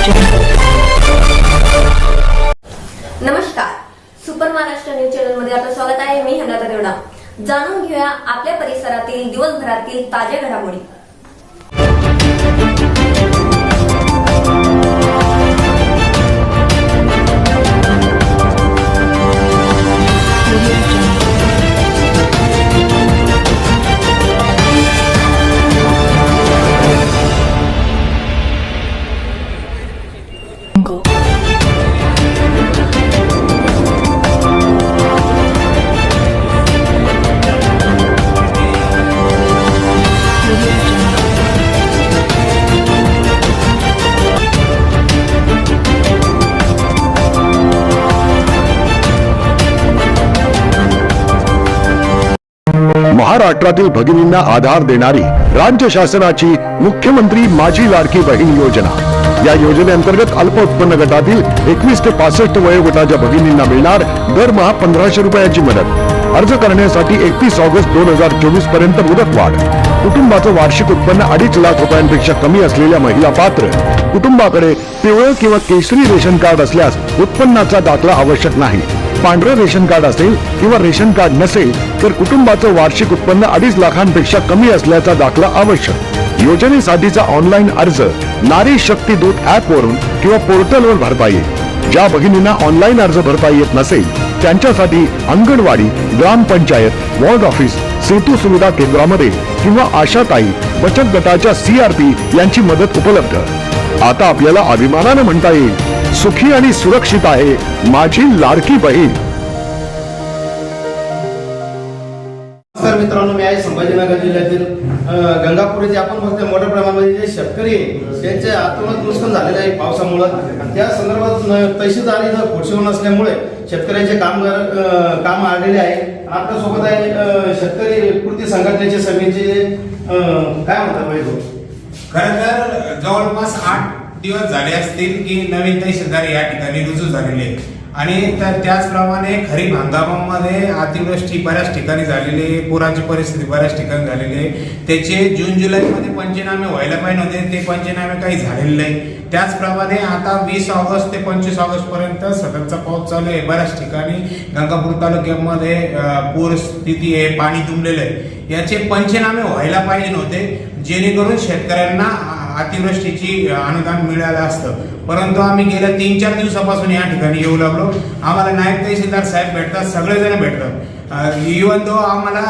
नमस्कार, super Maharashtra news channel मध्ये आपलं स्वागत आहे. मी हेमलता देवडा. जाणून घेऊया आपल्या परिसरातील दिवसभरातील ताज्या घडामोडी. महाराष्ट्रातील भगिनींना आधार देणारी राज्य शासनाची मुख्यमंत्री माझी लाडकी बहीण योजना. या योजनेअंतर्गत अल्प उत्पन्न गटातील 21 ते 65 वयोगटाच्या भगिनींना मिळणार दरमहा 1500 रुपयाची मदत. अर्ज करण्यासाठी 31 ऑगस्ट 2024 पर्यंत मुदतवाढ. कुटुंबाचं वार्षिक उत्पन्न 2.5 लाख रुपयांपेक्षा कमी असलेल्या महिला पात्र. कुटुंबाकडे पिवळं किंवा केशरी रेशन कार्ड असल्यास उत्पन्नाचा दाखला आवश्यक नाही. पांढरं रेशन कार्ड असेल किंवा रेशन कार्ड नसेल तर कुटुंबाचं वार्षिक उत्पन्न 2.5 लाखांपेक्षा कमी असल्याचा दाखला आवश्यक. योजनेसाठीचा ऑनलाईन अर्ज नारी शक्ती दूत ऍप वरून किंवा पोर्टलवर भरता येईल. ज्या भगिनींना ऑनलाईन अर्ज भरता येत नसेल त्यांच्यासाठी अंगणवाडी, ग्रामपंचायत, वॉर्ड ऑफिस, सेतू सुविधा केंद्रामध्ये किंवा आशाताई बचत गटाच्या CRP यांची मदत उपलब्ध. आता आपल्याला अभिमानाने म्हणता येईल, सुखी आणि सुरक्षित आहे माझी लाडकी बहीण. नमस्कार मित्रांनो, मी आहे संभाजीनगर जिल्ह्यातील गंगापूर येथे. आपण बघतोय मोठ्या प्रमाणामध्ये जे शेतकरी त्यांचे आत्महत्या नुकसान झालेले आहे पावसामुळे. त्या संदर्भात तहसीलदार इथं खुर्शीवर नसल्यामुळे शेतकऱ्यांचे काम आलेले आहे. आपल्या सोबत आहे शेतकरी कृती संघटनेचे समितीचे काय म्हणतात पाहिजे. खरं तर जवळपास 8 दिवस झाले असतील की नवीन तहसीलदार या ठिकाणी रुजू झालेले आणि त्याचप्रमाणे खरीप हंगामामध्ये अतिवृष्टी बऱ्याच ठिकाणी झालेली आहे, पुराची परिस्थिती बऱ्याच ठिकाणी झालेली आहे. त्याचे जून जुलैमध्ये पंचनामे व्हायला पाहिजे होते, ते पंचनामे काही झालेले नाही. त्याचप्रमाणे आता 20 ऑगस्ट ते 25 ऑगस्ट पर्यंत सततचा पाऊस चालू आहे. बऱ्याच ठिकाणी गंगापूर तालुक्यामध्ये पूर स्थिती आहे, पाणी तुंबलेलं आहे. याचे पंचनामे व्हायला पाहिजे नव्हते, जेणेकरून शेतकऱ्यांना अतिवृष्टीची अनुदान मिळालं असतं. परंतु आम्ही गेल्या 3-4 दिवसापासून या ठिकाणी येऊ लागलो. आम्हाला नायब तहसीलदार साहेब भेटतात, सगळेजण भेटतात. इव्हन दो आम्हाला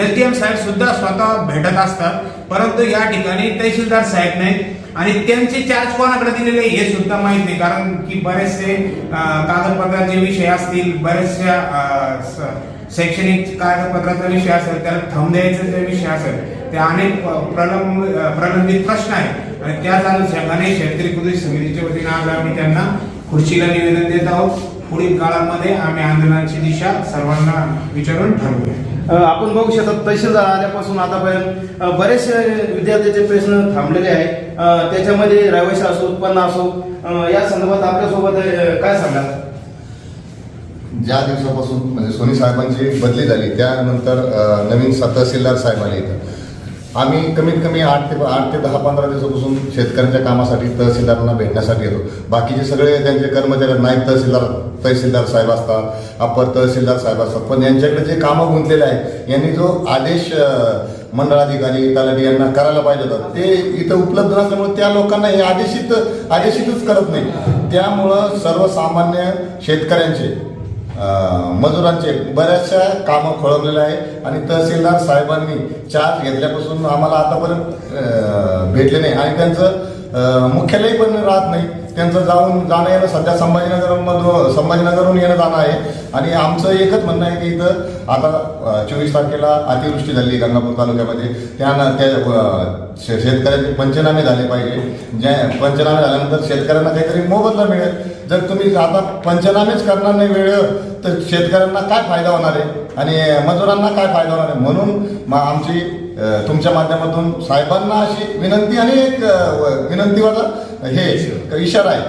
SDM साहेब सुद्धा स्वतः भेटत असतात, परंतु या ठिकाणी तहसीलदार साहेब नाही आणि त्यांचे चार्ज कोणाकडे दिलेले हे सुद्धा माहित नाही. कारण की बरेचसे कागदपत्राचे विषय असतील, बरेचशा शैक्षणिक कागदपत्राचा विषय असेल, त्याला थंब द्यायचा विषय असेल, ते अनेक प्रलंबित प्रश्न आहेत आणि त्याच अनुषंगाने शेतकरी कृती समितीच्या वतीने आज आम्ही त्यांना खुर्चीला निवेदन देत आहोत. पुढील काळामध्ये आम्ही आंदोलनाची दिशा सर्वांना विचारून ठरवूया. आपण बघू शकतो तहसीलदार आल्यापासून आतापर्यंत बरेचसे विद्यार्थ्यांचे प्रश्न थांबलेले आहेत. त्याच्यामध्ये रहिवासी असो, उत्पन्न असो, या संदर्भात आपल्यासोबत काय सांगाल. ज्या दिवसापासून म्हणजे सोनी साहेबांची बदली झाली त्यानंतर नवीन तहसीलदार साहेब आले इथं. आम्ही कमीत कमी 8 ते 10-15 दिवसापासून शेतकऱ्यांच्या कामासाठी तहसीलदारांना भेटण्यासाठी येतो. बाकीचे सगळे त्यांचे कर्मचारी नायब तहसीलदार साहेब असतात, अप्पर तहसीलदार साहेब असतात, पण यांच्याकडे जे कामं गुंतलेले आहेत यांनी जो आदेश मंडळाधिकारी तलाठी यांना करायला पाहिजे होता ते इथं उपलब्ध नसल्यामुळे त्या लोकांना हे आदेशितच करत नाही. त्यामुळं सर्वसामान्य शेतकऱ्यांचे मजुरांचे बऱ्याचशा कामं खोळंबलेले आहे आणि तहसीलदार साहेबांनी चार्ज घेतल्यापासून आम्हाला आतापर्यंत भेटले नाही आणि त्यांचं मुख्यालय पण राहत नाही. त्यांचं जाणं येणं सध्या संभाजीनगरहून येणं जाणं आहे आणि आमचं एकच म्हणणं आहे की इथं आता 24 तारखेला अतिवृष्टी झाली गंगापूर तालुक्यामध्ये. त्या शेतकऱ्यांचे पंचनामे झाले पाहिजे. ज्या पंचनामे झाल्यानंतर शेतकऱ्यांना काहीतरी मोबदला मिळेल. जर तुम्ही आता पंचनामेच करणार नाही वेळेवर तर शेतकऱ्यांना काय फायदा होणार आहे आणि मजुरांना काय फायदा होणार आहे. म्हणून आमची तुमच्या माध्यमातून साहेबांना अशी विनंती आणि एक विनंतीवाला हे इशारा आहे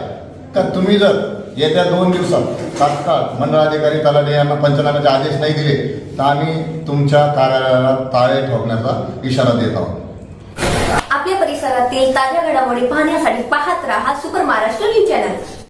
का तुम्ही जर येत्या 2 दिवसात तात्काळ मंडळाधिकारी तलाठी यांना पंचनाम्याचे आदेश नाही दिले तर आम्ही तुमच्या कार्यालयाला ताळे ठोकण्याचा इशारा देत आहोत. आपल्या परिसरातील ताज्या घडामोडी पाहण्यासाठी पाहत रहा सुपर महाराष्ट्र न्यूज चॅनल.